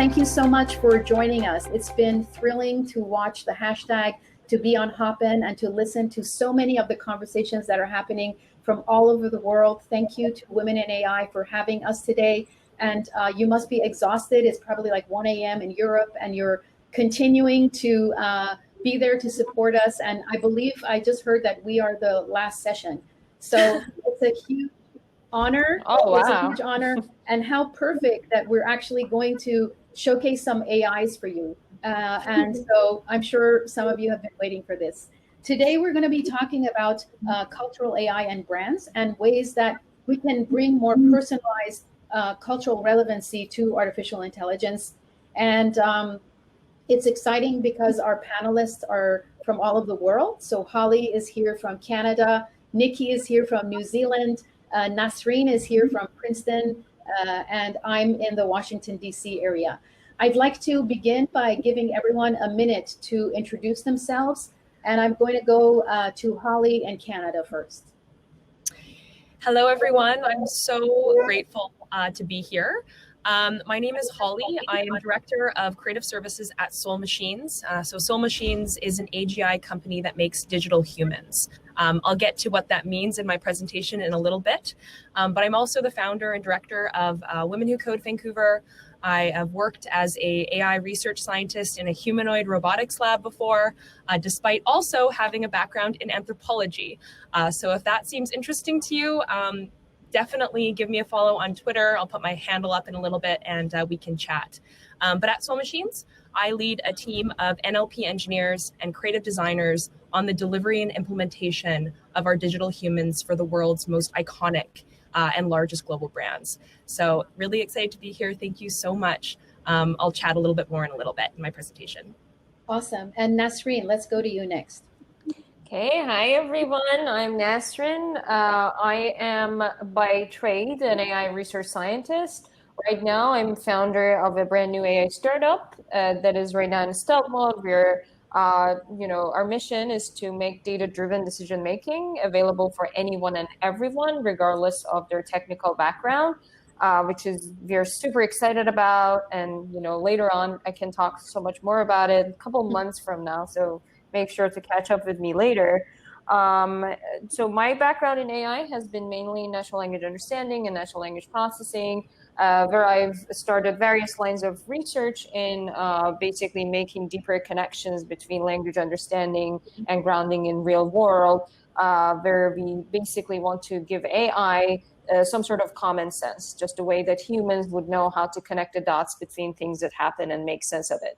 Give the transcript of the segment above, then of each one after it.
thank you so much for joining us. It's been thrilling to watch the hashtag, to be on Hopin, and to listen to so many of the conversations that are happening from all over the world. Thank you to Women in AI for having us today. And you must be exhausted. It's probably like 1 a.m. in Europe, and you're continuing to be there to support us. And I believe I just heard that we are the last session. So it's a huge honor. Oh, wow. It's a huge honor. And how perfect that we're actually going to showcase some AIs for you. And so I'm sure some of you have been waiting for this. Today, we're going to be talking about cultural AI and brands and ways that we can bring more personalized cultural relevancy to artificial intelligence. And it's exciting because our panelists are from all over the world. So Holly is here from Canada, Nikki is here from New Zealand, Nasrin is here from Princeton, and I'm in the Washington, D.C. area. I'd like to begin by giving everyone a minute to introduce themselves, and I'm going to go to Holly in Canada first. Hello, everyone. I'm so grateful to be here. My name is Holly. I am Director of Creative Services at Soul Machines. So Soul Machines is an AGI company that makes digital humans. I'll get to what that means in my presentation in a little bit, but I'm also the founder and director of Women Who Code Vancouver. I have worked as a AI research scientist in a humanoid robotics lab before, despite also having a background in anthropology. So if that seems interesting to you, definitely give me a follow on Twitter. I'll put my handle up in a little bit and we can chat. But at Soul Machines, I lead a team of NLP engineers and creative designers on the delivery and implementation of our digital humans for the world's most iconic and largest global brands. So really excited to be here. Thank you so much. I'll chat a little bit more in a little bit in my presentation. Awesome. And Nasrin, let's go to you next. Okay, hi everyone. I'm Nasrin. I am by trade an AI research scientist. Right now, I'm founder of a brand new AI startup that is right now in stealth mode. We're, our mission is to make data-driven decision making available for anyone and everyone, regardless of their technical background, which is we're super excited about. And later on, I can talk so much more about it a couple months from now. So make sure to catch up with me later. So my background in AI has been mainly natural language understanding and natural language processing, where I've started various lines of research in basically making deeper connections between language understanding and grounding in real world, where we basically want to give AI some sort of common sense, just a way that humans would know how to connect the dots between things that happen and make sense of it.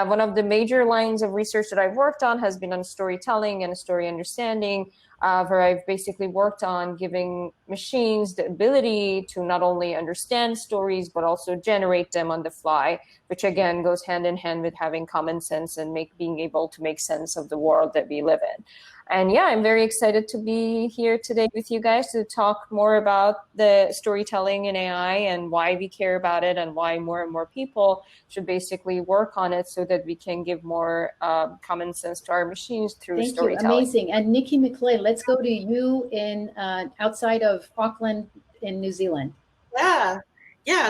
One of the major lines of research that I've worked on has been on storytelling and story understanding, where I've basically worked on giving machines the ability to not only understand stories, but also generate them on the fly, which again goes hand in hand with having common sense and being able to make sense of the world that we live in. And yeah, I'm very excited to be here today with you guys to talk more about the storytelling in AI and why we care about it and why more and more people should basically work on it so that we can give more common sense to our machines through storytelling. Thank you, amazing. And Nikki McLay, let's go to you in outside of Auckland in New Zealand. Yeah.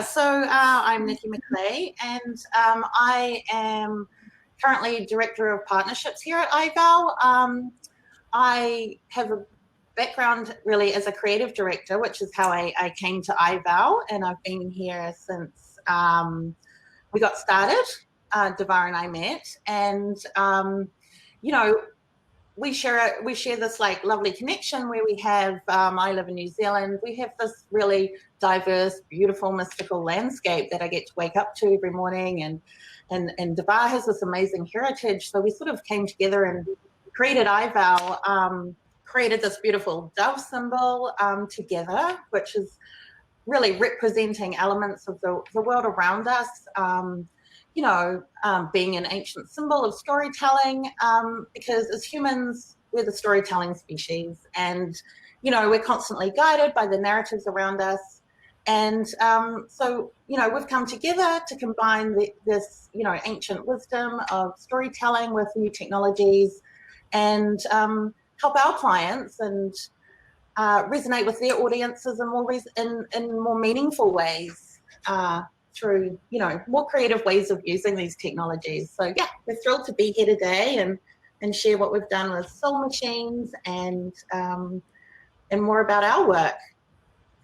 So I'm Nikki McLay, and I am currently Director of Partnerships here at IVOW. I have a background really as a creative director, which is how I came to IVOW, and I've been here since we got started. Davar and I met, and we share this like lovely connection where we have. I live in New Zealand. We have this really diverse, beautiful, mystical landscape that I get to wake up to every morning, and Davar has this amazing heritage. So we sort of came together and created IVOW, created this beautiful dove symbol together, which is really representing elements of the world around us, being an ancient symbol of storytelling, because as humans, we're the storytelling species, and, we're constantly guided by the narratives around us. And so, we've come together to combine this, ancient wisdom of storytelling with new technologies, and help our clients and resonate with their audiences in more meaningful ways. through, more creative ways of using these technologies. So yeah, we're thrilled to be here today and share what we've done with Soul Machines and more about our work.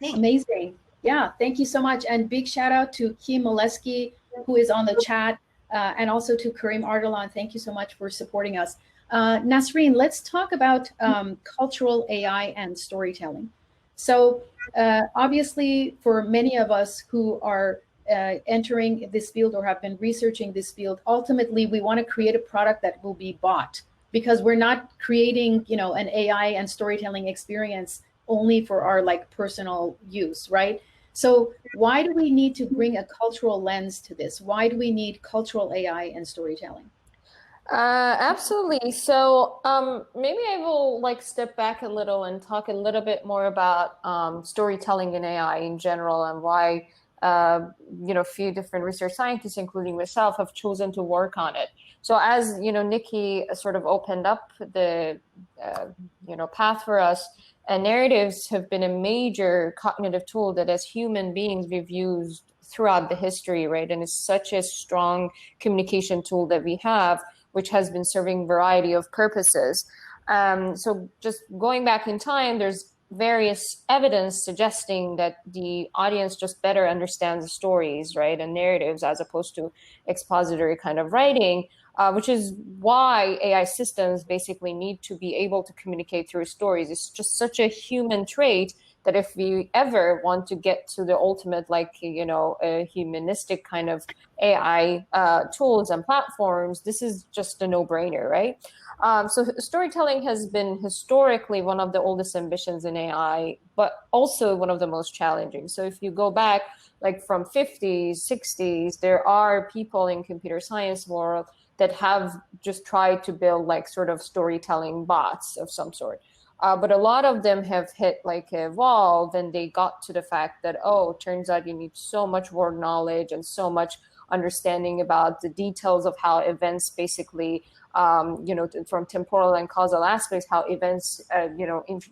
Thanks. Amazing. Yeah, thank you so much. And big shout out to Kim Molesky, who is on the chat, and also to Karim Ardalan. Thank you so much for supporting us. Nasrin, let's talk about cultural AI and storytelling. So obviously, for many of us who are entering this field or have been researching this field, ultimately, we want to create a product that will be bought, because we're not creating, an AI and storytelling experience only for our personal use, right? So why do we need to bring a cultural lens to this? Why do we need cultural AI and storytelling? Absolutely. So maybe I will step back a little and talk a little bit more about storytelling in AI in general, and why a few different research scientists, including myself, have chosen to work on it. So as Nikki sort of opened up the path for us, narratives have been a major cognitive tool that as human beings we've used throughout the history, right? And it's such a strong communication tool that we have, which has been serving a variety of purposes. So just going back in time, there's various evidence suggesting that the audience just better understands the stories, right, and narratives, as opposed to expository kind of writing, which is why AI systems basically need to be able to communicate through stories. It's just such a human trait that if we ever want to get to the ultimate, a humanistic kind of AI tools and platforms, this is just a no-brainer, right? So storytelling has been historically one of the oldest ambitions in AI, but also one of the most challenging. So if you go back from 50s, 60s, there are people in computer science world that have just tried to build sort of storytelling bots of some sort. But a lot of them have hit a wall, and they got to the fact that, turns out you need so much word knowledge and so much understanding about the details of how events basically, from temporal and causal aspects, how events,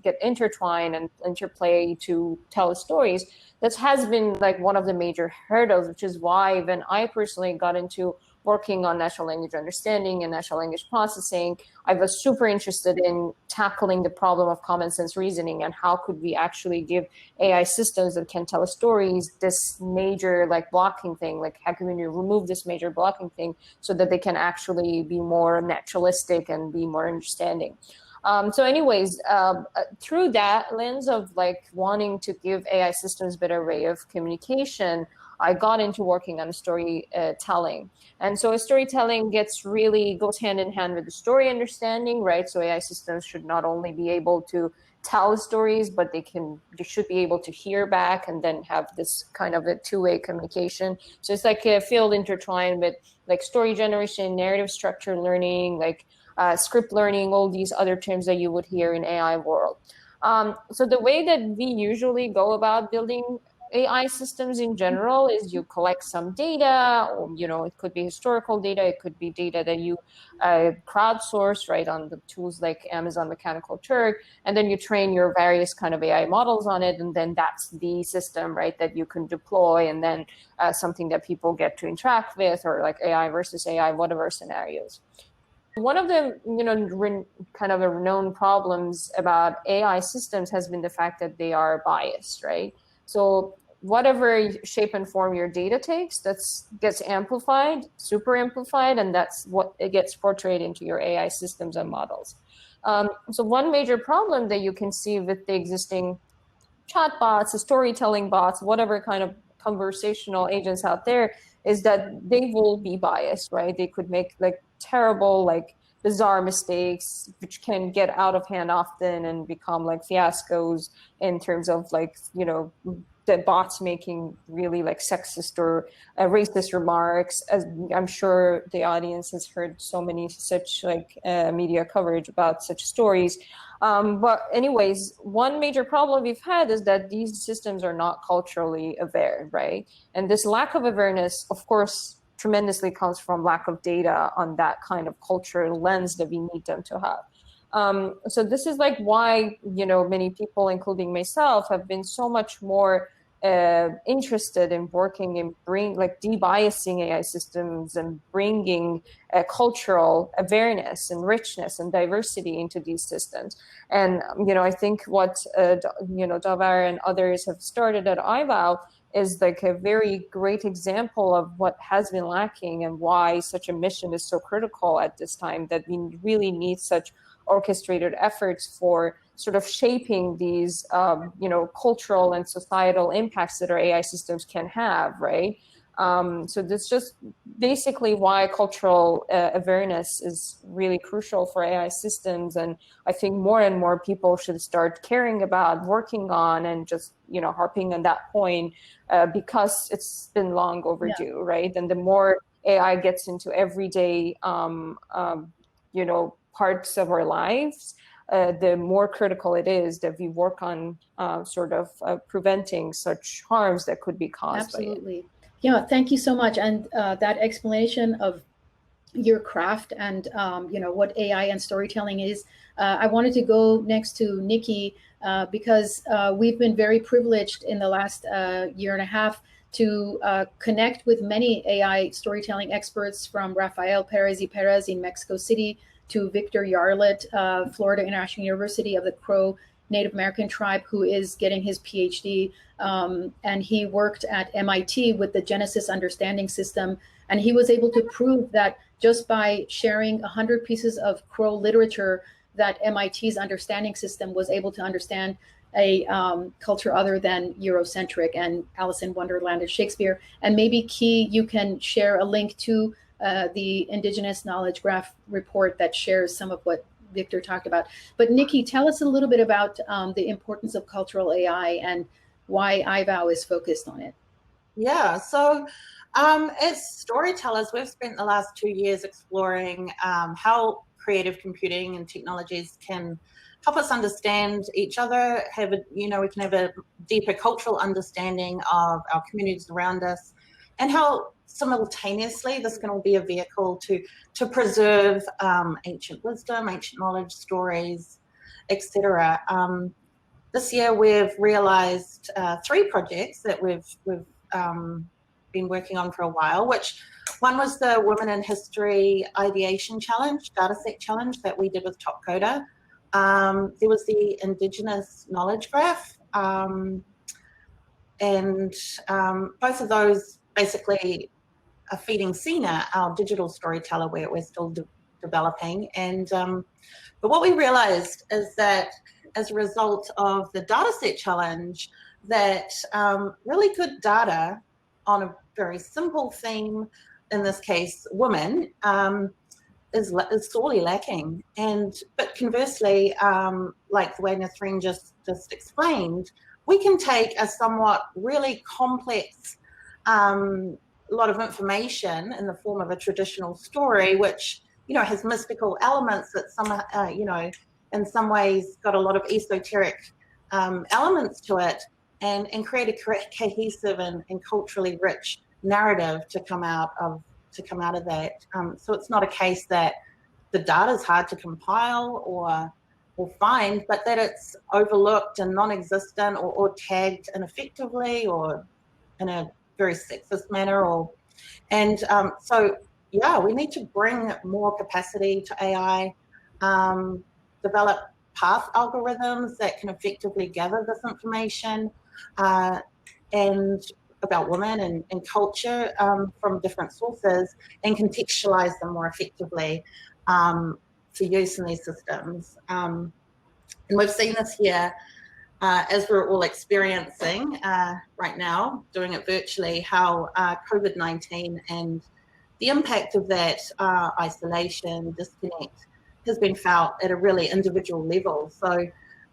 get intertwined and interplay to tell stories. That has been one of the major hurdles, which is why when I personally got into working on natural language understanding and natural language processing, I was super interested in tackling the problem of common sense reasoning and how could we actually give AI systems that can tell stories this major blocking thing, how can we remove this major blocking thing so that they can actually be more naturalistic and be more understanding. So anyways, through that lens of wanting to give AI systems a better way of communication, I got into working on storytelling. And so storytelling goes hand in hand with the story understanding, right? So AI systems should not only be able to tell stories, but they should be able to hear back and then have this kind of a two-way communication. So it's a field intertwined with story generation, narrative structure learning, script learning, all these other terms that you would hear in AI world. So the way that we usually go about building AI systems in general is you collect some data, or it could be historical data, it could be data that you crowdsource, right, on the tools like Amazon Mechanical Turk, and then you train your various kind of AI models on it, and then that's the system, right, that you can deploy, and then something that people get to interact with, or AI versus AI, whatever scenarios. One of the kind of known problems about AI systems has been the fact that they are biased, right? So whatever shape and form your data takes, that gets amplified, super amplified, and that's what it gets portrayed into your AI systems and models. So one major problem that you can see with the existing chatbots, the storytelling bots, whatever kind of conversational agents out there, is that they will be biased, right? They could make terrible, bizarre mistakes, which can get out of hand often and become fiascos in terms of the bots making really sexist or racist remarks. As I'm sure the audience has heard so many such media coverage about such stories. But anyways, one major problem we've had is that these systems are not culturally aware, right? And this lack of awareness, of course, tremendously comes from lack of data on that kind of cultural lens that we need them to have. So this is why, many people, including myself, have been so much more interested in working in debiasing AI systems and bringing cultural awareness and richness and diversity into these systems. And I think what Davar and others have started at IVOW is like a very great example of what has been lacking and why such a mission is so critical at this time, that we really need such orchestrated efforts for sort of shaping these, cultural and societal impacts that our AI systems can have, right? So that's just basically why cultural awareness is really crucial for AI systems. And I think more and more people should start caring about, working on, and just, harping on that point because it's been long overdue, right? And the more AI gets into everyday, parts of our lives, the more critical it is that we work on preventing such harms that could be caused by it. Absolutely. Yeah, thank you so much. And that explanation of your craft and what AI and storytelling is. I wanted to go next to Nikki because we've been very privileged in the last year and a half to connect with many AI storytelling experts, from Rafael Perez y Perez in Mexico City to Victor Yarlett, Florida International University of the Crow Native American tribe, who is getting his PhD. And he worked at MIT with the Genesis Understanding System. And he was able to prove that just by sharing 100 pieces of Crow literature, that MIT's understanding system was able to understand a culture other than Eurocentric and Alice in Wonderland and Shakespeare. And maybe Key, you can share a link to the Indigenous Knowledge Graph report that shares some of what Victor talked about. But Nikki, tell us a little bit about the importance of cultural AI and why IVOW is focused on it. Yeah, so as storytellers, we've spent the last 2 years exploring how creative computing and technologies can help us understand each other, we can have a deeper cultural understanding of our communities around us, and how simultaneously this can all be a vehicle to preserve ancient wisdom, ancient knowledge, stories, etc. This year we've realized 3 projects that we've been working on for a while, which one was the Women in History Ideation Challenge, Dataset Challenge that we did with Top Coder. There was the Indigenous Knowledge Graph, and both of those basically are feeding Sina, our digital storyteller, where we're still developing. And but what we realized is that as a result of the Dataset Challenge, that really good data on a very simple theme, in this case, women, is sorely lacking. But conversely, like the way Nasrin just explained, we can take a somewhat really complex lot of information in the form of a traditional story, which has mystical elements that in some ways got a lot of esoteric elements to it, and create a cohesive and culturally rich narrative to come out of that. So it's not a case that the data is hard to compile or find, but that it's overlooked and non-existent or tagged ineffectively or in a very sexist manner. So we need to bring more capacity to AI, develop path algorithms that can effectively gather this information and about women and culture from different sources, and contextualize them more effectively for use in these systems. And we've seen this here as we're all experiencing right now, doing it virtually, how COVID-19 and the impact of that isolation, disconnect, has been felt at a really individual level. So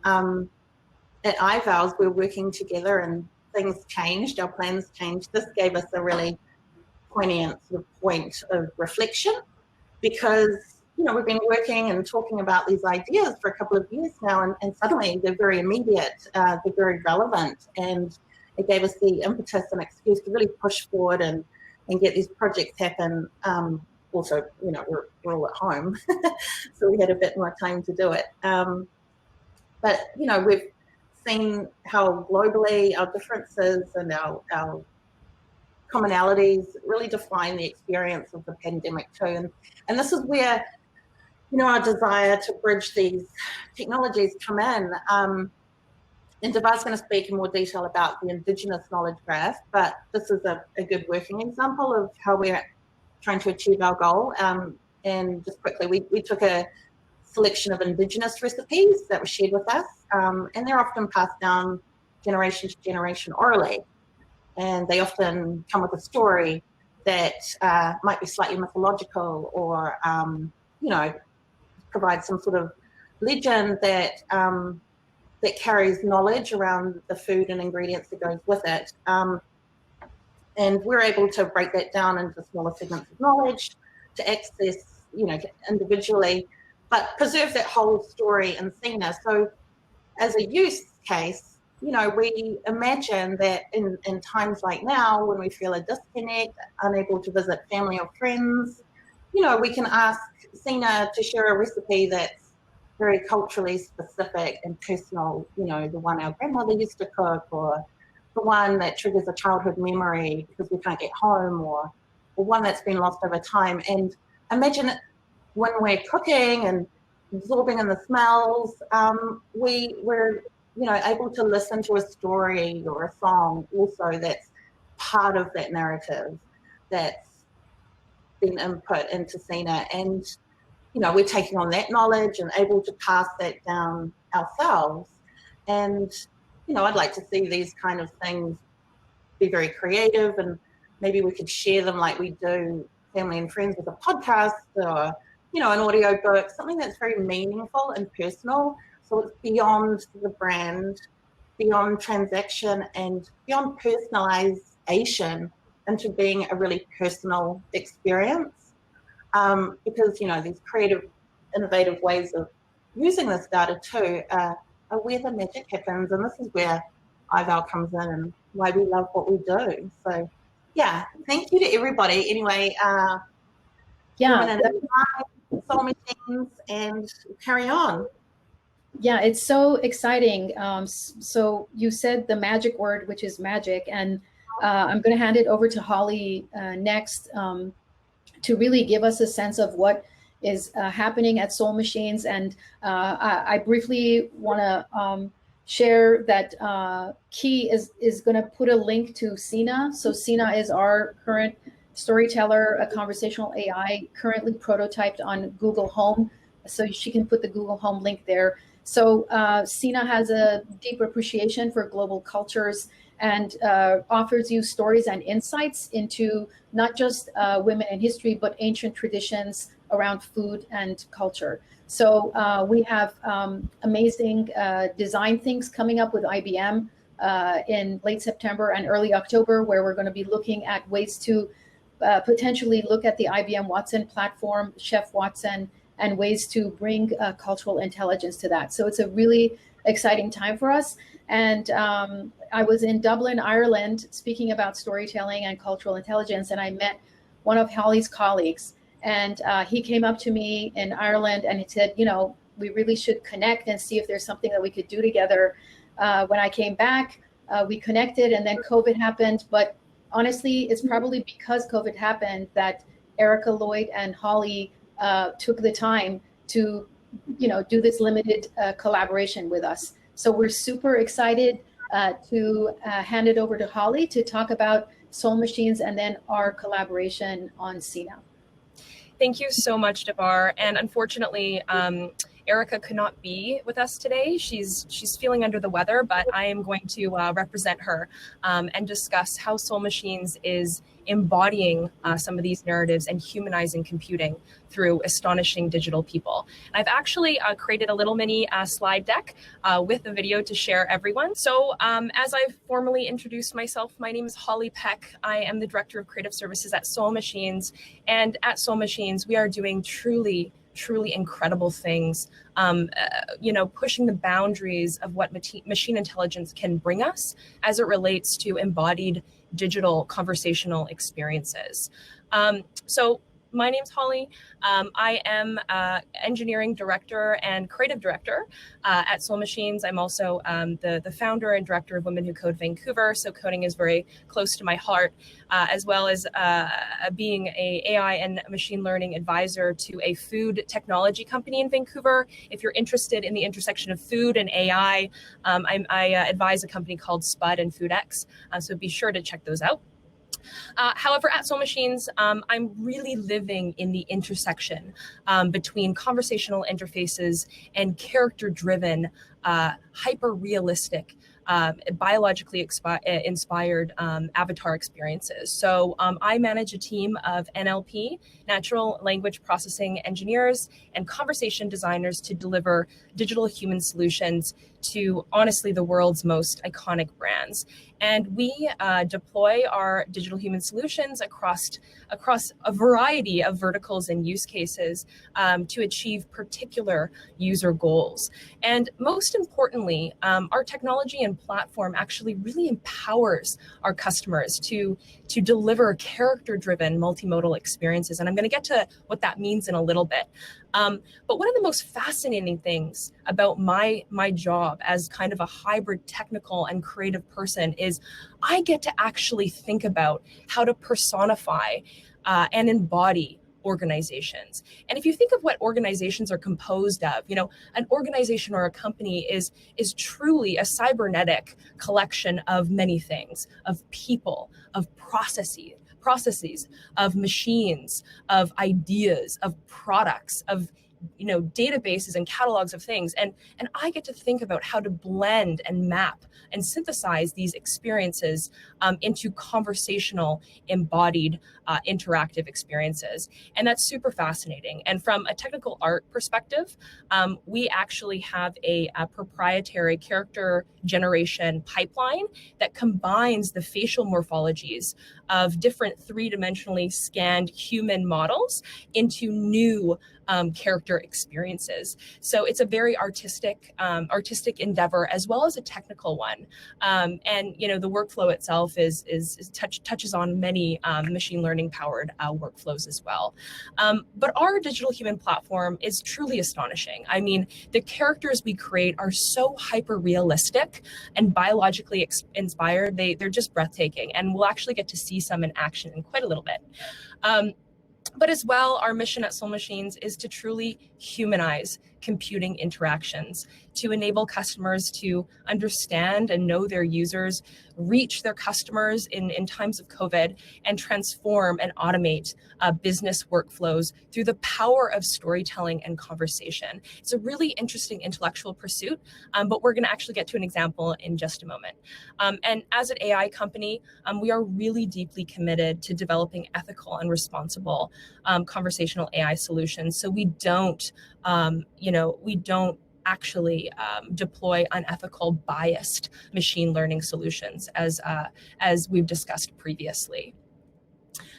at IVOWs, we're working together and things changed, our plans changed. This gave us a really poignant sort of point of reflection, because we've been working and talking about these ideas for a couple of years now, and suddenly they're very immediate, they're very relevant, and it gave us the impetus and excuse to really push forward and get these projects happen. Also, we're all at home, so we had a bit more time to do it. But we've seen how globally our differences and our commonalities really define the experience of the pandemic too. And this is where, our desire to bridge these technologies come in. And Davar's going to speak in more detail about the Indigenous knowledge graph, but this is a good working example of how we're trying to achieve our goal. And just quickly, we took a selection of Indigenous recipes that were shared with us, and they're often passed down generation to generation orally. And they often come with a story that might be slightly mythological or, provide some sort of legend that that carries knowledge around the food and ingredients that goes with it. And we're able to break that down into smaller segments of knowledge to access, individually, but preserve that whole story in Sina. So as a use case, we imagine that in times like now, when we feel a disconnect, unable to visit family or friends, we can ask Sina to share a recipe that's very culturally specific and personal, the one our grandmother used to cook, or the one that triggers a childhood memory because we can't get home, or one that's been lost over time. And imagine when we're cooking and absorbing in the smells, we're able to listen to a story or a song also that's part of that narrative that's been input into Sina. And we're taking on that knowledge and able to pass that down ourselves. And, I'd like to see these kind of things be very creative, and maybe we could share them like we do family and friends with a podcast or, an audio book, something that's very meaningful and personal. So it's beyond the brand, beyond transaction, and beyond personalization into being a really personal experience. Because, these creative, innovative ways of using this data too are where the magic happens. And this is where IVOW comes in and why we love what we do. So, yeah, thank you to everybody. Anyway, Soul Machines, and carry on. Yeah, it's so exciting. So you said the magic word, which is magic, and I'm going to hand it over to Holly next to really give us a sense of what is happening at Soul Machines. And I briefly want to share that Key is going to put a link to Sina. So Sina is our current storyteller, a conversational AI, currently prototyped on Google Home. So she can put the Google Home link there. So Sina has a deep appreciation for global cultures and offers you stories and insights into not just women in history, but ancient traditions around food and culture. So we have amazing design things coming up with IBM in late September and early October, where we're going to be looking at ways to potentially look at the IBM Watson platform, Chef Watson, and ways to bring cultural intelligence to that. So it's a really exciting time for us. And I was in Dublin, Ireland, speaking about storytelling and cultural intelligence, and I met one of Holly's colleagues. And he came up to me in Ireland and he said, we really should connect and see if there's something that we could do together. When I came back, we connected, and then COVID happened. But honestly, it's probably because COVID happened that Erica, Lloyd, and Holly took the time to, do this limited collaboration with us. So we're super excited to hand it over to Holly to talk about Soul Machines and then our collaboration on Sina. Thank you so much, Davar. And unfortunately, Erica could not be with us today. She's feeling under the weather, but I am going to represent her and discuss how Soul Machines is embodying some of these narratives and humanizing computing through astonishing digital people. I've actually created a little mini slide deck with a video to share everyone. So as I've formally introduced myself, my name is Holly Peck. I am the Director of Creative Services at Soul Machines. And at Soul Machines, we are doing truly incredible things, pushing the boundaries of what machine intelligence can bring us as it relates to embodied digital conversational experiences. So my name's Holly. I am engineering director and creative director at Soul Machines. I'm also the founder and director of Women Who Code Vancouver, so coding is very close to my heart, as well as being a AI and machine learning advisor to a food technology company in Vancouver. If you're interested in the intersection of food and AI, I advise a company called Spud and FoodX, so be sure to check those out. However, at Soul Machines, I'm really living in the intersection between conversational interfaces and character-driven, hyper-realistic, biologically inspired avatar experiences. So I manage a team of NLP, natural language processing engineers, and conversation designers to deliver digital human solutions to, honestly, the world's most iconic brands. And we deploy our digital human solutions across a variety of verticals and use cases to achieve particular user goals. And most importantly, our technology and platform actually really empowers our customers to deliver character-driven multimodal experiences. And I'm going to get to what that means in a little bit. But one of the most fascinating things about my job as kind of a hybrid technical and creative person is I get to actually think about how to personify and embody organizations. And if you think of what organizations are composed of, you know, an organization or a company is truly a cybernetic collection of many things, of people, of processes, of machines, of ideas, of products, of, you know, databases and catalogs of things. And I get to think about how to blend and map and synthesize these experiences into conversational, embodied, interactive experiences. And that's super fascinating. And from a technical art perspective, we actually have a proprietary character generation pipeline that combines the facial morphologies of different three-dimensionally scanned human models into new character experiences. So it's a very artistic endeavor as well as a technical one. And you know, the workflow itself touches on many machine learning powered workflows as well. But our digital human platform is truly astonishing. I mean, the characters we create are so hyper realistic and biologically inspired. They're just breathtaking, and we'll actually get to see some in action in quite a little bit. But as well, our mission at Soul Machines is to truly humanize computing interactions, to enable customers to understand and know their users, reach their customers in times of COVID, and transform and automate business workflows through the power of storytelling and conversation. It's a really interesting intellectual pursuit, but we're going to actually get to an example in just a moment. And as an AI company, we are really deeply committed to developing ethical and responsible conversational AI solutions. So we don't, we don't actually deploy unethical, biased machine learning solutions, as we've discussed previously.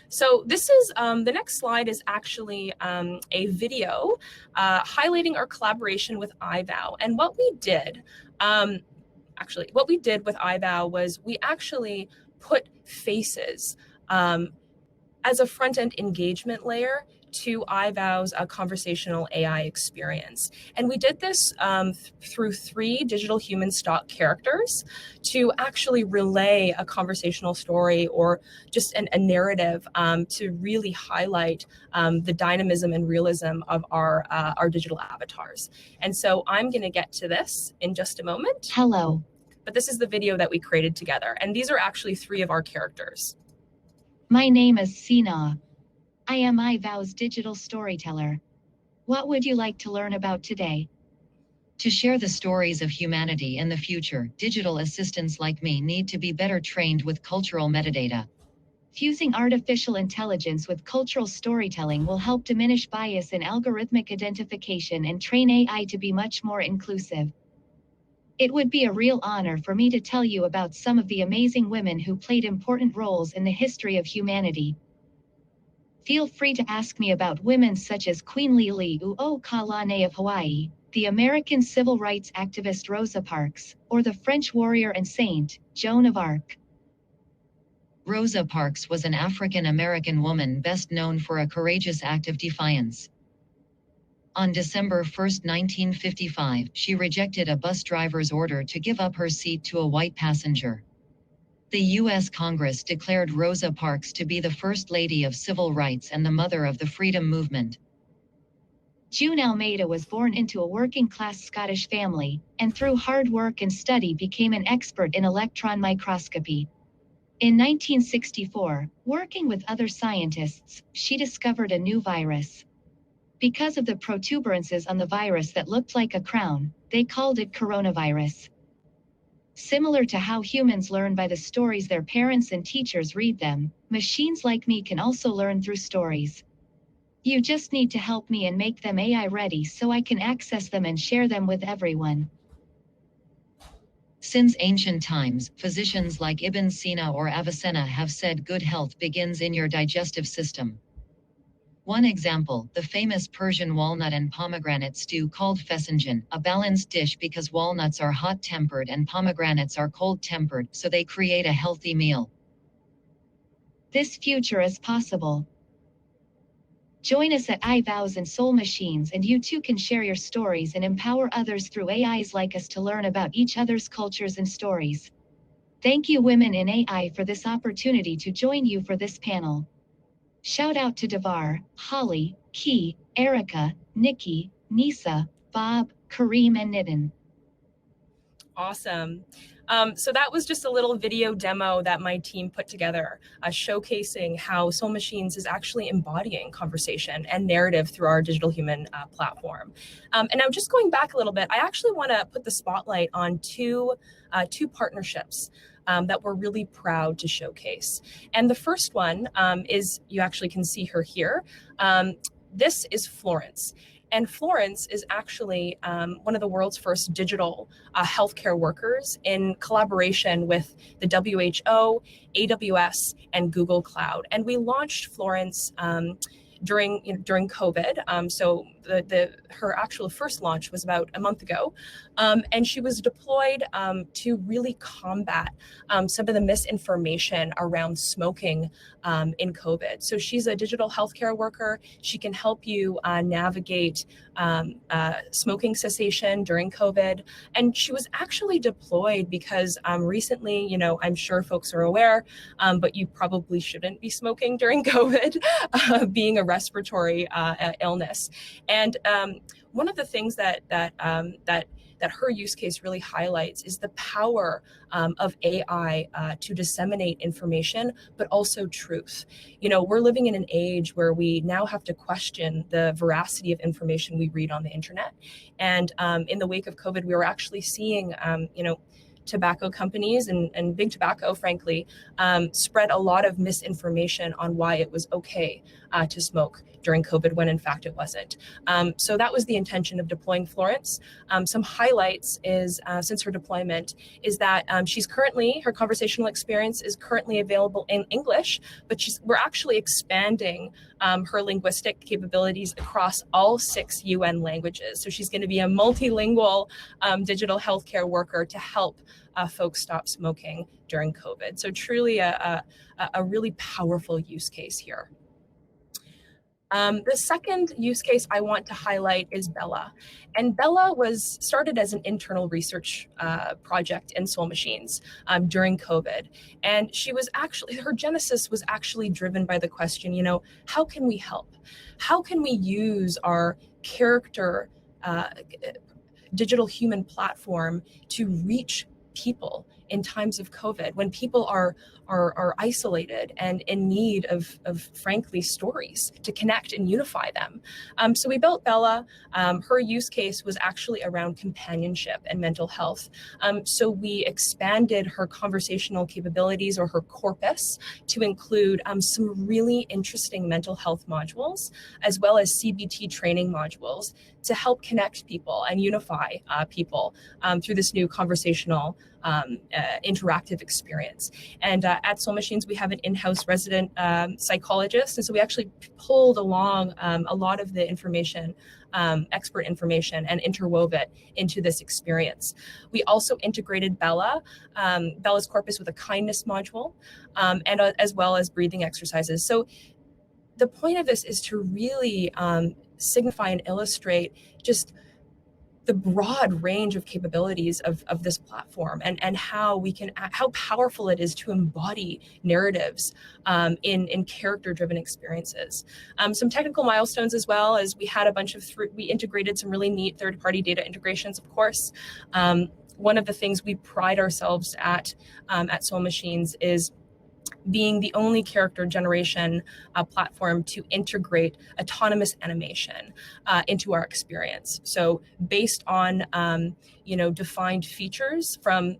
So this is, the next slide is actually a video highlighting our collaboration with IVOW. And what we did, with IVOW was we actually put faces as a front-end engagement layer to IVOW's conversational AI experience. And we did this through 3 digital human stock characters to actually relay a conversational story or just a narrative to really highlight the dynamism and realism of our digital avatars. And so I'm gonna get to this in just a moment. Hello. But this is the video that we created together. And these are actually 3 of our characters. My name is Sina. I am IVOW's digital storyteller. What would you like to learn about today? To share the stories of humanity in the future, digital assistants like me need to be better trained with cultural metadata. Fusing artificial intelligence with cultural storytelling will help diminish bias in algorithmic identification and train AI to be much more inclusive. It would be a real honor for me to tell you about some of the amazing women who played important roles in the history of humanity. Feel free to ask me about women such as Queen Liliuokalani of Hawaii, the American civil rights activist Rosa Parks, or the French warrior and saint, Joan of Arc. Rosa Parks was an African-American woman best known for a courageous act of defiance. On December 1, 1955, she rejected a bus driver's order to give up her seat to a white passenger. The U.S. Congress declared Rosa Parks to be the First Lady of Civil Rights and the mother of the Freedom Movement. June Almeida was born into a working-class Scottish family, and through hard work and study became an expert in electron microscopy. In 1964, working with other scientists, she discovered a new virus. Because of the protuberances on the virus that looked like a crown, they called it coronavirus. Similar to how humans learn by the stories their parents and teachers read them, machines like me can also learn through stories. You just need to help me and make them AI ready so I can access them and share them with everyone. Since ancient times, physicians like Ibn Sina or Avicenna have said good health begins in your digestive system. One example, the famous Persian walnut and pomegranate stew called fesenjan, a balanced dish because walnuts are hot-tempered and pomegranates are cold-tempered, so they create a healthy meal. This future is possible. Join us at IVOW and Soul Machines, and you too can share your stories and empower others through AIs like us to learn about each other's cultures and stories. Thank you, Women in AI, for this opportunity to join you for this panel. Shout out to Davar, Holly, Key, Erica, Nikki, Nisa, Bob, Kareem, and Nitin. Awesome. So that was just a little video demo that my team put together, showcasing how Soul Machines is actually embodying conversation and narrative through our digital human platform. And now just going back a little bit, I actually want to put the spotlight on two partnerships that we're really proud to showcase. And the first one is, you actually can see her here. This is Florence. And Florence is actually one of the world's first digital healthcare workers in collaboration with the WHO, AWS, and Google Cloud. And we launched Florence during COVID. So her actual first launch was about a month ago. And she was deployed to really combat some of the misinformation around smoking in COVID. So she's a digital healthcare worker. She can help you navigate smoking cessation during COVID. And she was actually deployed because recently, I'm sure folks are aware, but you probably shouldn't be smoking during COVID, being a respiratory illness. And one of the things that her use case really highlights is the power of AI to disseminate information, but also truth. We're living in an age where we now have to question the veracity of information we read on the internet. And in the wake of COVID, we were actually seeing, tobacco companies and big tobacco, frankly, spread a lot of misinformation on why it was okay to smoke during COVID when in fact it wasn't. So that was the intention of deploying Florence. Some highlights is, since her deployment, is that her conversational experience is currently available in English, but we're actually expanding her linguistic capabilities across all 6 UN languages. So she's going to be a multilingual digital healthcare worker to help folks stop smoking during COVID. So truly a really powerful use case here. The second use case I want to highlight is Bella. And Bella was started as an internal research project in Soul Machines during COVID. And her genesis was actually driven by the question, how can we help? How can we use our character digital human platform to reach people in times of COVID, when people are isolated and in need of frankly stories to connect and unify them. So we built Bella. Her use case was actually around companionship and mental health. So we expanded her conversational capabilities, or her corpus, to include some really interesting mental health modules, as well as CBT training modules to help connect people and unify people through this new conversational interactive experience. And at Soul Machines, we have an in-house resident psychologist. And so we actually pulled along a lot of the information expert information and interwove it into this experience. We also integrated Bella's corpus with a kindness module, and as well as breathing exercises. So the point of this is to really signify and illustrate just the broad range of capabilities of this platform, and how powerful it is to embody narratives in character-driven experiences. Some technical milestones as well, as we had we integrated some really neat third-party data integrations, of course. One of the things we pride ourselves at Soul Machines is being the only character generation platform to integrate autonomous animation into our experience. So based on defined features from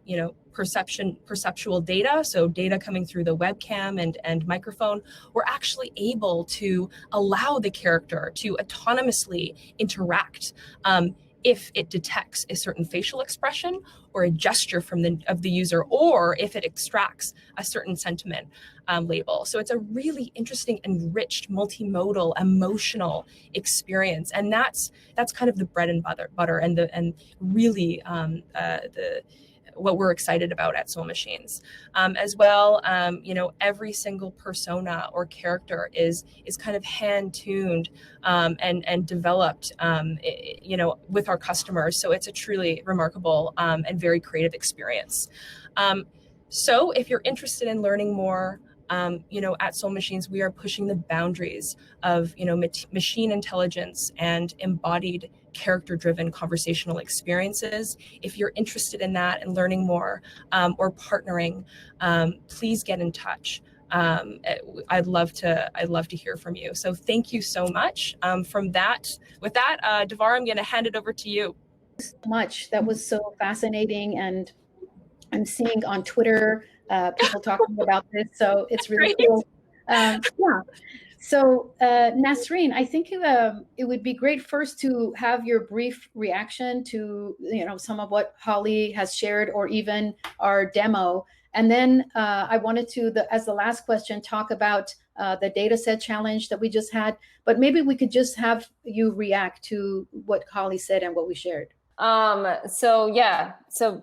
perceptual data, so data coming through the webcam and microphone, we're actually able to allow the character to autonomously interact if it detects a certain facial expression or a gesture of the user, or if it extracts a certain sentiment label. So it's a really interesting, enriched, multimodal, emotional experience, and that's kind of the bread and butter, and really what we're excited about at Soul Machines. As well, every single persona or character is kind of hand-tuned and developed, with our customers. So it's a truly remarkable and very creative experience. So if you're interested in learning more, at Soul Machines, we are pushing the boundaries of, machine intelligence and embodied character-driven conversational experiences. If you're interested in that and learning more or partnering, please get in touch. I'd love to hear from you. So thank you so much. With that, Davar, I'm going to hand it over to you. So much. That was so fascinating, and I'm seeing on Twitter people talking about this, so it's really cool. Yeah. So Nasrin, I think it would be great first to have your brief reaction to some of what Holly has shared, or even our demo, and then I wanted to, as the last question, talk about the data set challenge that we just had. But maybe we could just have you react to what Holly said and what we shared. So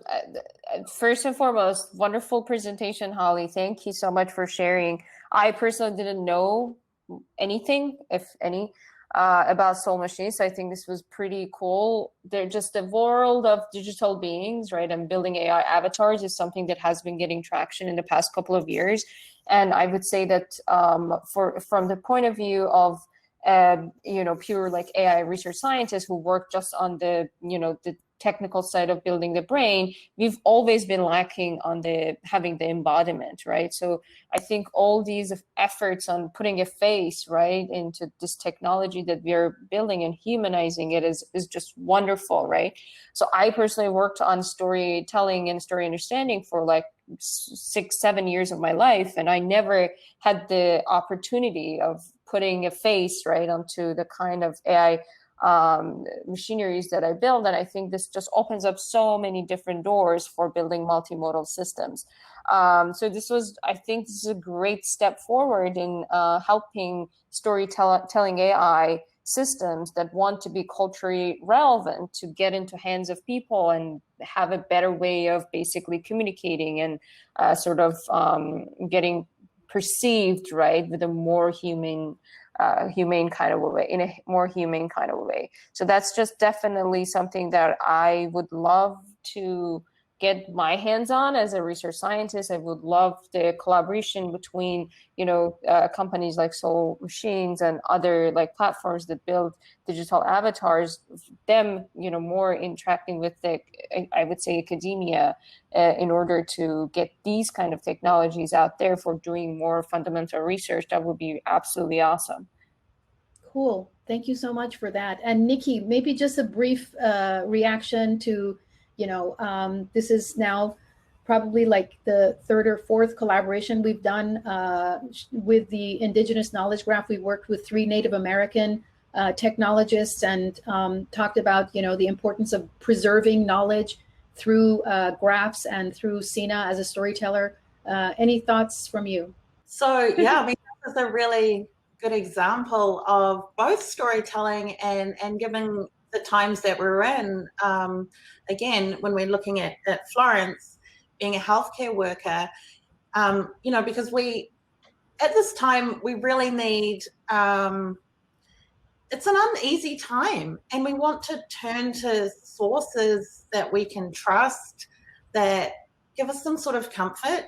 first and foremost, wonderful presentation, Holly. Thank you so much for sharing. I personally didn't know anything, if any, about Soul Machines. So I think this was pretty cool. They're just the world of digital beings, right? And building AI avatars is something that has been getting traction in the past couple of years. And I would say that from the point of view of pure like AI research scientists who work just on the technical side of building the brain, we've always been lacking on having the embodiment, right? So I think all these efforts on putting a face, right, into this technology that we're building and humanizing it is just wonderful, right? So I personally worked on storytelling and story understanding for like 6-7 years of my life, and I never had the opportunity of putting a face right onto the kind of AI machineries that I build. And I think this just opens up so many different doors for building multimodal systems. So I think this is a great step forward in helping storytelling AI systems that want to be culturally relevant to get into hands of people and have a better way of basically communicating and getting perceived, right, with a more humane kind of a way, in a more humane kind of a way. So that's just definitely something that I would love to get my hands on as a research scientist. I would love the collaboration between, companies like Soul Machines and other like platforms that build digital avatars, them, more interacting with I would say academia in order to get these kind of technologies out there for doing more fundamental research. That would be absolutely awesome. Cool. Thank you so much for that. And Nikki, maybe just a brief reaction to, this is now probably like the third or fourth collaboration we've done with the Indigenous Knowledge Graph. We worked with 3 Native American technologists and talked about, the importance of preserving knowledge through graphs and through Sina as a storyteller. Any thoughts from you? So, yeah, I mean, this is a really good example of both storytelling and given the times that we're in. Again, when we're looking at Florence being a healthcare worker, you know, because at this time, we really need, it's an uneasy time, and we want to turn to sources that we can trust, that give us some sort of comfort.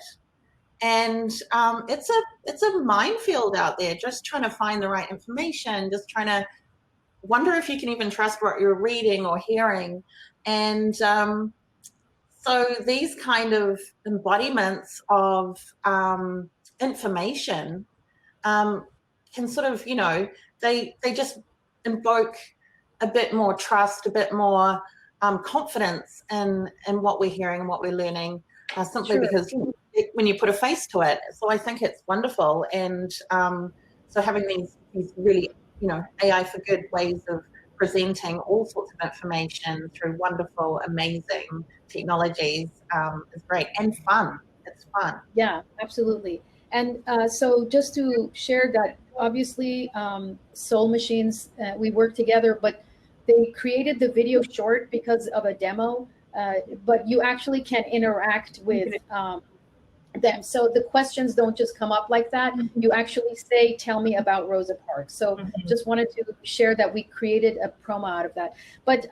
And it's a minefield out there, just trying to find the right information, just trying to wonder if you can even trust what you're reading or hearing. And so these kind of embodiments of information can sort of, you know, they just invoke a bit more trust, a bit more confidence in what we're hearing and what we're learning, simply because when you put a face to it. So I think it's wonderful. And so having these really, you know, AI for good ways of presenting all sorts of information through wonderful, amazing technologies is great and fun. It's fun. Yeah, absolutely. And so just to share that, obviously, Soul Machines, we work together, but they created the video short because of a demo, but you actually can interact with them. So the questions don't just come up like that. You actually say, tell me about Rosa Parks. So just wanted to share that we created a promo out of that. But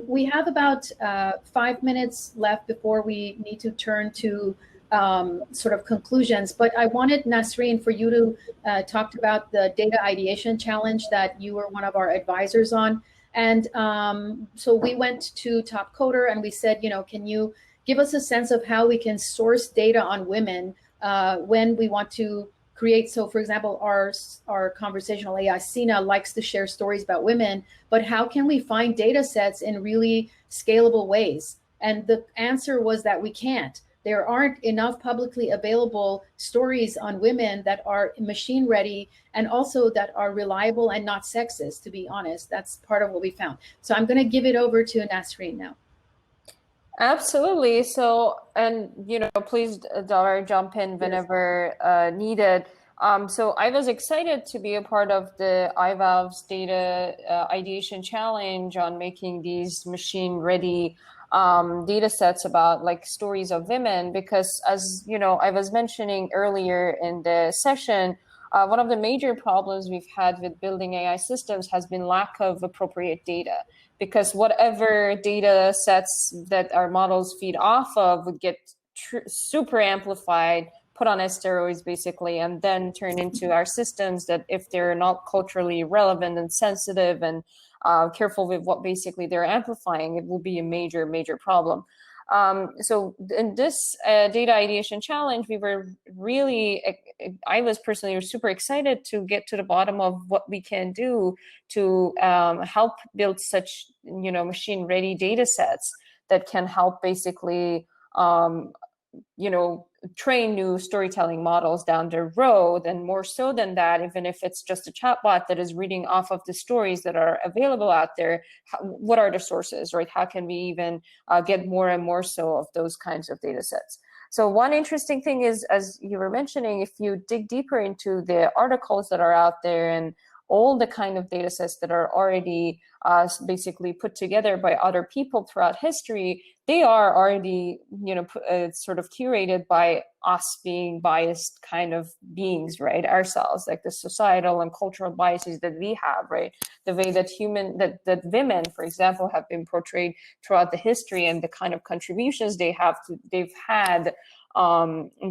we have about 5 minutes left before we need to turn to sort of conclusions. But I wanted, Nasrin, for you to talk about the data ideation challenge that you were one of our advisors on. And so we went to Top Coder and we said, you know, can you give us a sense of how we can source data on women when we want to create. So for example, our conversational AI, Sina, likes to share stories about women, but how can we find data sets in really scalable ways? And the answer was that we can't. There aren't enough publicly available stories on women that are machine ready and also that are reliable and not sexist, to be honest. That's part of what we found. So I'm going to give it over to Nasrin now. Absolutely. So, and you know, please, Davar, jump in whenever needed. So I was excited to be a part of the IVOW's data ideation challenge on making these machine-ready data sets about like stories of women, because as you know, I was mentioning earlier in the session, one of the major problems we've had with building AI systems has been lack of appropriate data, because whatever data sets that our models feed off of would get super amplified, put on steroids basically, and then turn into our systems that, if they're not culturally relevant and sensitive and careful with what basically they're amplifying, it will be a major, major problem. So in this data ideation challenge, we were really, I was personally super excited to get to the bottom of what we can do to help build such, you know, machine-ready data sets that can help basically, you know, train new storytelling models down the road. And more so than that, even if it's just a chatbot that is reading off of the stories that are available out there, what are the sources, right? How can we even get more and more so of those kinds of data sets? So one interesting thing is, as you were mentioning, if you dig deeper into the articles that are out there and all the kind of data sets that are already basically put together by other people throughout history, they are already, you know, sort of curated by us being biased kind of beings, right? Ourselves, like the societal and cultural biases that we have, right? The way that that women, for example, have been portrayed throughout the history, and the kind of contributions they've had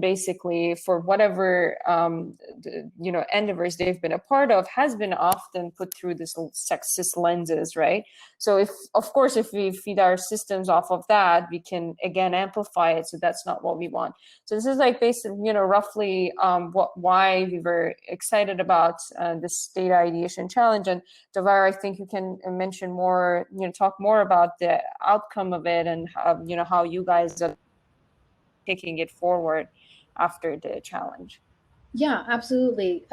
basically for whatever you know, endeavors they've been a part of, has been often put through this sexist lenses, right? So if, of course, if we feed our systems off of that, we can again amplify it. So that's not what we want. So this is like basically, you know, roughly why we were excited about this data ideation challenge. And Davar, I think you can mention more, you know, talk more about the outcome of it and how, you know, how you guys are taking it forward after the challenge. Yeah, absolutely.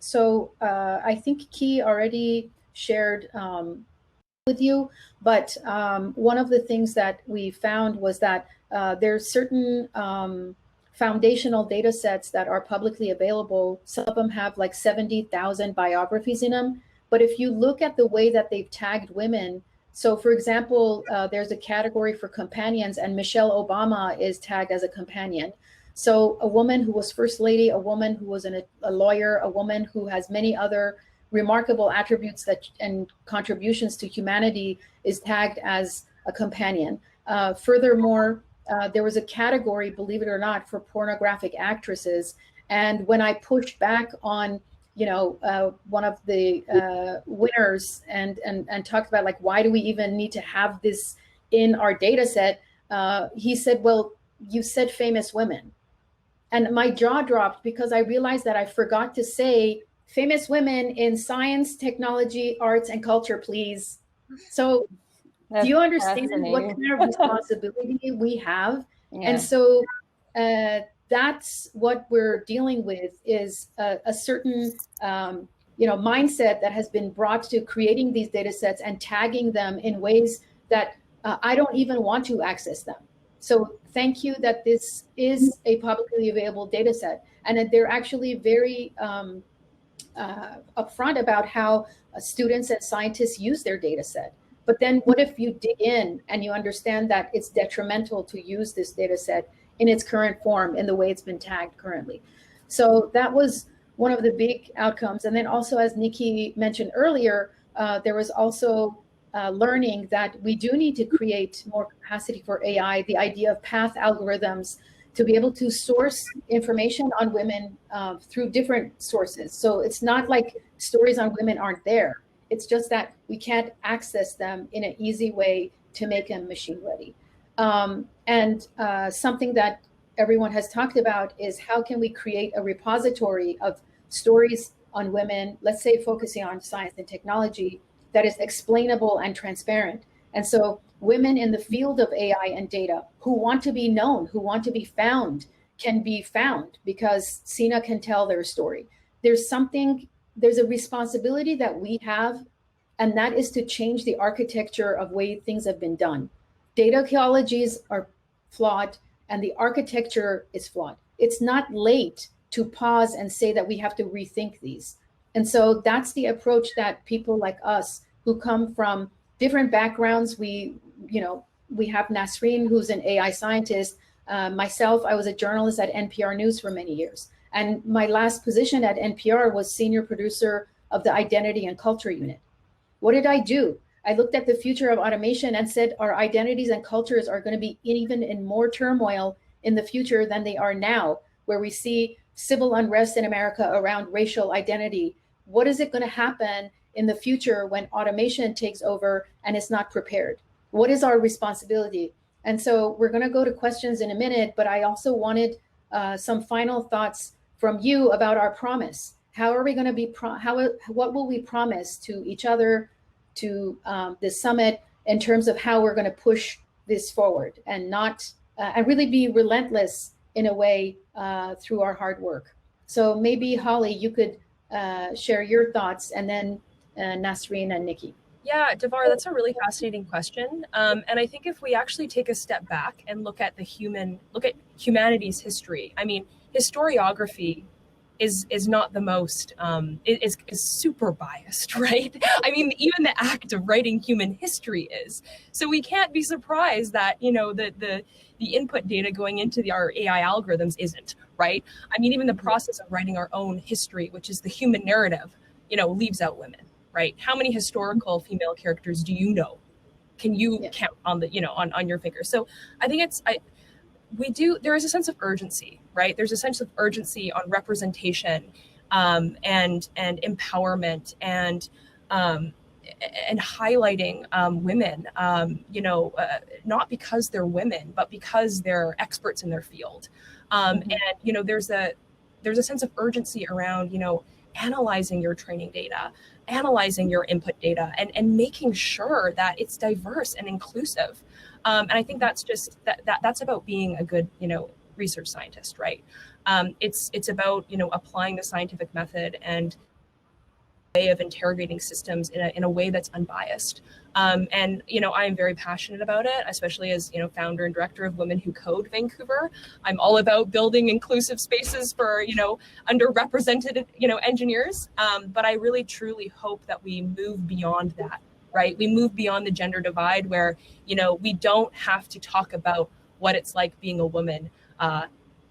So I think Key already shared with you, but one of the things that we found was that there's certain foundational data sets that are publicly available. Some of them have like 70,000 biographies in them. But if you look at the way that they've tagged women, so for example, there's a category for companions, and Michelle Obama is tagged as a companion. So a woman who was first lady, a woman who was a lawyer, a woman who has many other remarkable attributes that and contributions to humanity is tagged as a companion. Furthermore, there was a category, believe it or not, for pornographic actresses. And when I pushed back on, one of the winners and talked about like, why do we even need to have this in our data set? He said, well, you said famous women. And my jaw dropped because I realized that I forgot to say famous women in science, technology, arts, and culture, please. So do you understand what kind of responsibility we have? Yeah. And so that's what we're dealing with, is a certain mindset that has been brought to creating these data sets and tagging them in ways that I don't even want to access them. So thank you that this is a publicly available data set, and that they're actually very upfront about how students and scientists use their data set. But then what if you dig in and you understand that it's detrimental to use this data set in its current form, in the way it's been tagged currently? So that was one of the big outcomes. And then also, as Nikki mentioned earlier, there was also learning that we do need to create more capacity for AI, the idea of path algorithms, to be able to source information on women through different sources. So it's not like stories on women aren't there. It's just that we can't access them in an easy way to make them machine ready. And something that everyone has talked about is how can we create a repository of stories on women, let's say focusing on science and technology, that is explainable and transparent. And so women in the field of AI and data who want to be known, who want to be found, can be found because Sina can tell their story. There's a responsibility that we have, and that is to change the architecture of way things have been done. Data ecologies are flawed and the architecture is flawed. It's not late to pause and say that we have to rethink these. And so that's the approach that people like us who come from different backgrounds, we have Nasrin, who's an AI scientist. Myself, I was a journalist at NPR News for many years. And my last position at NPR was senior producer of the Identity and Culture Unit. What did I do? I looked at the future of automation and said our identities and cultures are going to be even in more turmoil in the future than they are now, where we see civil unrest in America around racial identity. What is it going to happen in the future when automation takes over and is not prepared? What is our responsibility? And so we're going to go to questions in a minute, but I also wanted some final thoughts from you about our promise. How are we going to be, what will we promise to each other, to this summit, in terms of how we're going to push this forward and not, and really be relentless in a way through our hard work? So maybe Holly, you could share your thoughts, and then Nasrin and Nikki. Yeah, Davar, that's a really fascinating question. And I think if we actually take a step back and look at humanity's history, I mean, historiography is not the most, is super biased, right? I mean, even the act of writing human history is. So we can't be surprised that, the input data going into our AI algorithms isn't, right? I mean, even the process of writing our own history, which is the human narrative, leaves out women, right? How many historical female characters do you know? Can you count on on your fingers? So I think there is a sense of urgency, right? There's a sense of urgency on representation and empowerment and highlighting women, not because they're women, but because they're experts in their field. And there's a sense of urgency around analyzing your training data, analyzing your input data, and making sure that it's diverse and inclusive. And I think that's just that's about being a good research scientist, right? It's about applying the scientific method and way of interrogating systems in a way that's unbiased. And, I am very passionate about it, especially as, founder and director of Women Who Code Vancouver. I'm all about building inclusive spaces for, underrepresented, engineers. But I really, truly hope that we move beyond that, right? We move beyond the gender divide where, we don't have to talk about what it's like being a woman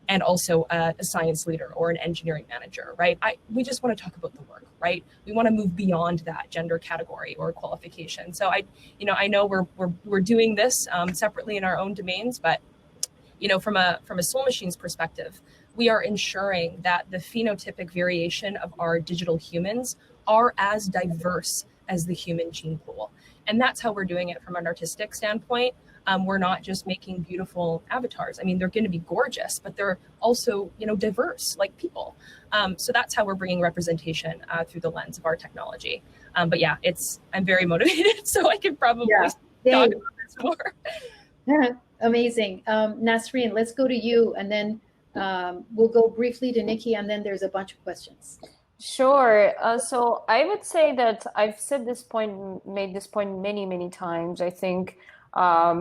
and also a science leader or an engineering manager, right? We just want to talk about the work, right? We want to move beyond that gender category or qualification. So I know we're doing this separately in our own domains, but from a Soul Machines perspective, we are ensuring that the phenotypic variation of our digital humans are as diverse as the human gene pool. And that's how we're doing it from an artistic standpoint. We're not just making beautiful avatars. I mean, they're going to be gorgeous, but they're also, diverse like people. So that's how we're bringing representation through the lens of our technology. But yeah, I'm very motivated, so I could probably talk about this more. Amazing. Nasrin, let's go to you, and then we'll go briefly to Nikki, and then there's a bunch of questions. Sure. So I would say that I've made this point many, many times. I think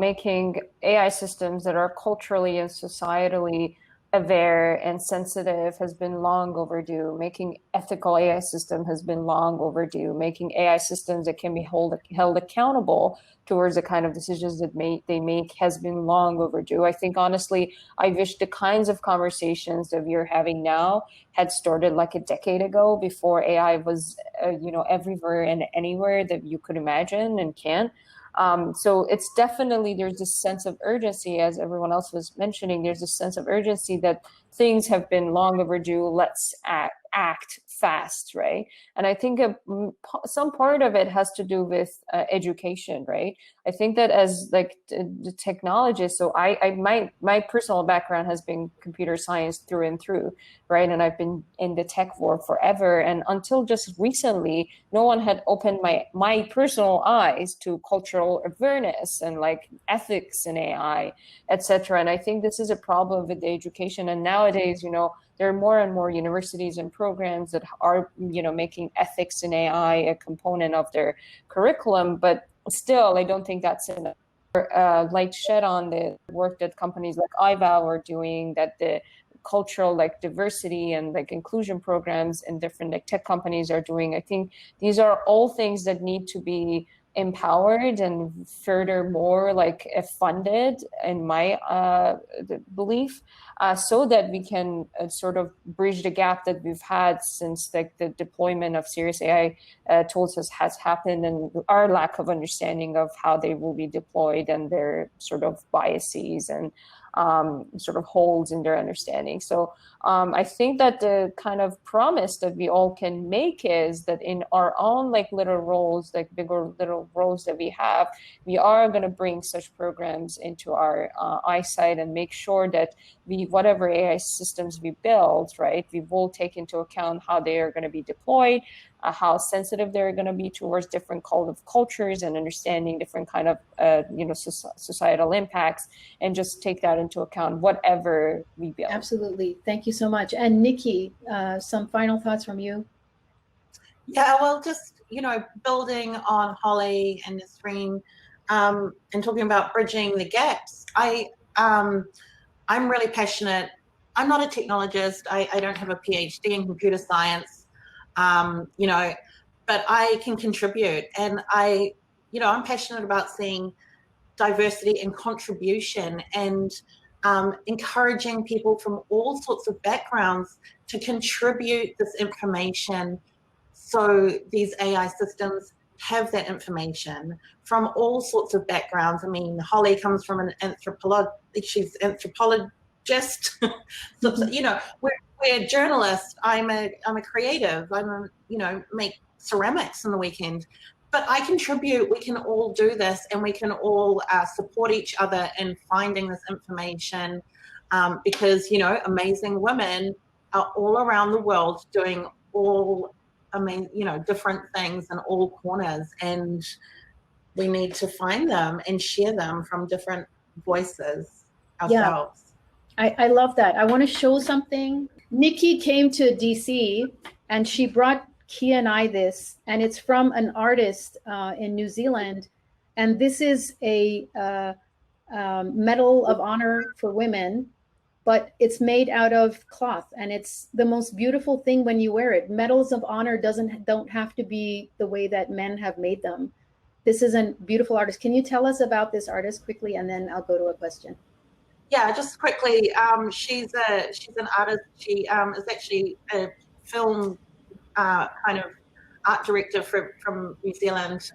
making AI systems that are culturally and societally aware and sensitive has been long overdue. Making ethical AI system has been long overdue. Making AI systems that can be held accountable towards the kind of decisions that they make has been long overdue. I think, honestly, I wish the kinds of conversations that we are having now had started like a decade ago, before AI was, everywhere and anywhere that you could imagine and can. So it's definitely, there's this sense of urgency, as everyone else was mentioning, there's this sense of urgency that things have been long overdue. Let's act fast, right? And I think some part of it has to do with education, right? I think that as like the technologist, so my personal background has been computer science through and through, right? And I've been in the tech world forever. And until just recently, no one had opened my personal eyes to cultural awareness and like ethics in AI, etc. And I think this is a problem with the education. And nowadays, there are more and more universities and programs that are, making ethics in AI a component of their curriculum. But still, I don't think that's enough. Light shed on the work that companies like IVOW are doing, that the cultural diversity and inclusion programs in different tech companies are doing. I think these are all things that need to be empowered and furthermore funded, in my belief, so that we can sort of bridge the gap that we've had since the deployment of serious AI tools has happened, and our lack of understanding of how they will be deployed and their sort of biases and sort of holes in their understanding. So I think that the kind of promise that we all can make is that in our own little roles, bigger little roles that we have, we are going to bring such programs into our eyesight and make sure that whatever AI systems we build, right, we will take into account how they are going to be deployed, how sensitive they're going to be towards different cultures and understanding different kind of societal impacts, and just take that into account whatever we build. Absolutely. Thank you so much. And Nikki, some final thoughts from you? Yeah, well, just building on Holly and Nasrin, and talking about bridging the gaps. I'm really passionate. I'm not a technologist. I don't have a PhD in computer science. But I can contribute, and I'm passionate about seeing diversity and contribution, and encouraging people from all sorts of backgrounds to contribute this information, so these AI systems have that information from all sorts of backgrounds. I mean, Holly comes from she's anthropologist. So, we're journalists. I'm a creative. Make ceramics on the weekend. But I contribute. We can all do this, and we can all support each other in finding this information, because amazing women are all around the world doing different things in all corners, and we need to find them and share them from different voices ourselves. Yeah. I love that. I want to show something. Nikki came to DC and she brought Key and I this, and it's from an artist in New Zealand, and this is a Medal of Honor for women, but it's made out of cloth, and it's the most beautiful thing when you wear it. Medals of Honor don't have to be the way that men have made them. This is a beautiful artist. Can you tell us about this artist quickly, and then I'll go to a question. Yeah, just quickly. She's an artist. She is actually a film kind of art director from New Zealand.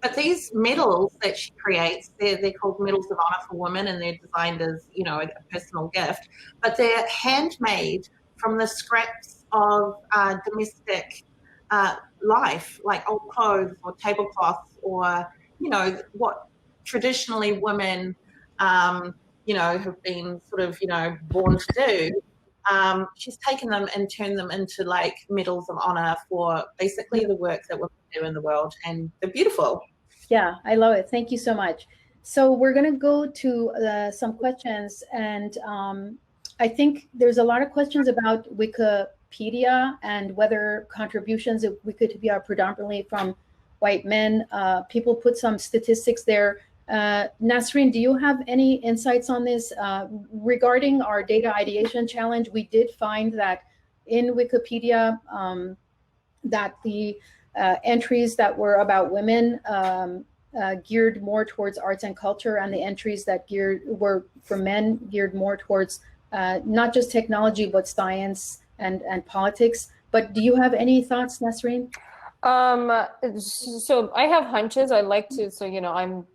But these medals that she creates, they're called Medals of Honor for Women, and they're designed as, you know, a personal gift. But they're handmade from the scraps of domestic life, like old clothes or tablecloths, or, you know, what traditionally women, you know, have been sort of, you know, born to do. She's taken them and turned them into like medals of honor for basically the work that women do in the world, and they're beautiful. Yeah, I love it. Thank you so much. So we're going to go to some questions, and I think there's a lot of questions about Wikipedia and whether contributions of Wikipedia are predominantly from white men. People put some statistics there. Nasrin, do you have any insights on this? Regarding our data ideation challenge, we did find that in Wikipedia that the entries that were about women geared more towards arts and culture, and the entries that were for men geared more towards not just technology, but science and politics. But do you have any thoughts, Nasrin? So I have hunches. I like to, so, you know, I'm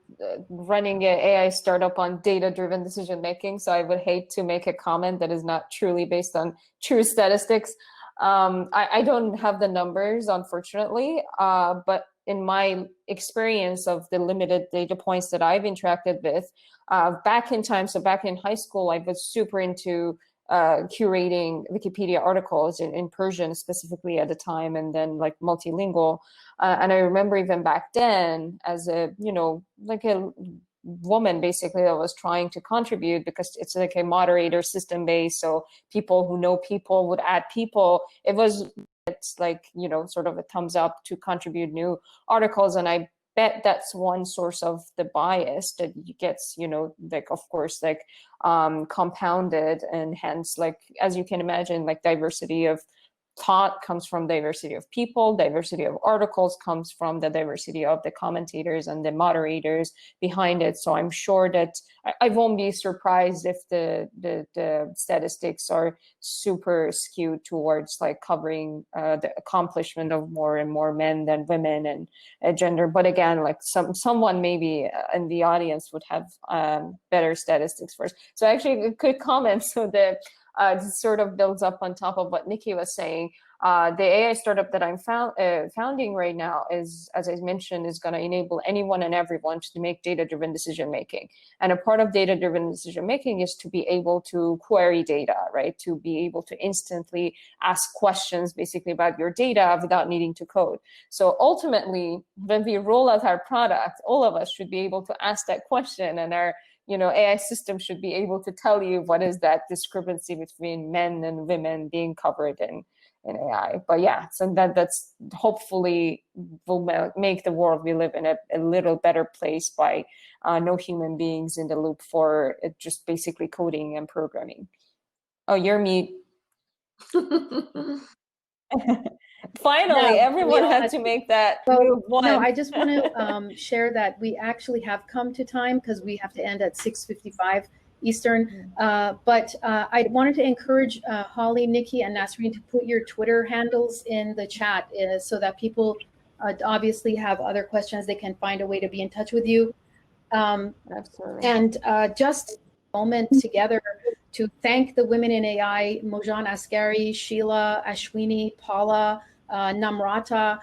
running an AI startup on data-driven decision making. So I would hate to make a comment that is not truly based on true statistics. I don't have the numbers, unfortunately, but in my experience of the limited data points that I've interacted with, back in time, so back in high school, I was super into curating Wikipedia articles in Persian specifically at the time, and then like multilingual. And I remember even back then, as a, you know, like a woman basically that was trying to contribute, because it's like a moderator system based, so people who know people would add people. It's like, you know, sort of a thumbs up to contribute new articles. And I bet that's one source of the bias that gets, you know, like, of course, like compounded, and hence, like, as you can imagine, like diversity of thought comes from diversity of people, diversity of articles comes from the diversity of the commentators and the moderators behind it. So I'm sure that I won't be surprised if the statistics are super skewed towards like covering the accomplishment of more and more men than women and gender. But again, like someone maybe in the audience would have better statistics first. So actually a quick comment. So this sort of builds up on top of what Nikki was saying. The AI startup that I'm founding right now is, as I mentioned, is going to enable anyone and everyone to make data-driven decision making. And a part of data-driven decision making is to be able to query data, right? To be able to instantly ask questions basically about your data without needing to code. So ultimately, when we roll out our product, all of us should be able to ask that question, and our, you know, AI system should be able to tell you what is that discrepancy between men and women being covered in AI. But yeah, so that's hopefully will make the world we live in a little better place by no human beings in the loop for just basically coding and programming. Oh, you're mute. Finally, everyone had to make that move one. No, I just want to share that we actually have come to time because we have to end at 6:55 Eastern. But I wanted to encourage Holly, Nikki, and Nasrin to put your Twitter handles in the chat so that people obviously have other questions. They can find a way to be in touch with you. Absolutely. And just a moment together to thank the women in AI, Mojan Askari, Sheila, Ashwini, Paula, Namrata.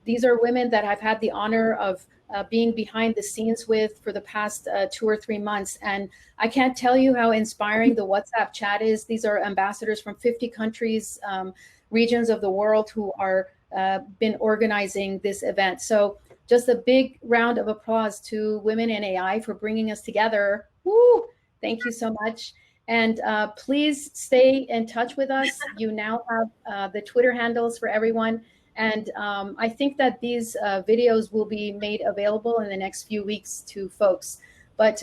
These are women that I've had the honor of being behind the scenes with for the past 2 or 3 months. And I can't tell you how inspiring the WhatsApp chat is. These are ambassadors from 50 countries, regions of the world who are been organizing this event. So just a big round of applause to Women in AI for bringing us together. Woo! Thank you so much. And please stay in touch with us. You now have the Twitter handles for everyone. And I think that these videos will be made available in the next few weeks to folks. But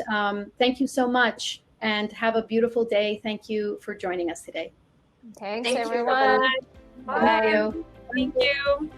thank you so much and have a beautiful day. Thank you for joining us today. Thanks, Thank you, everyone. everyone. Bye. Thank you. Thank you.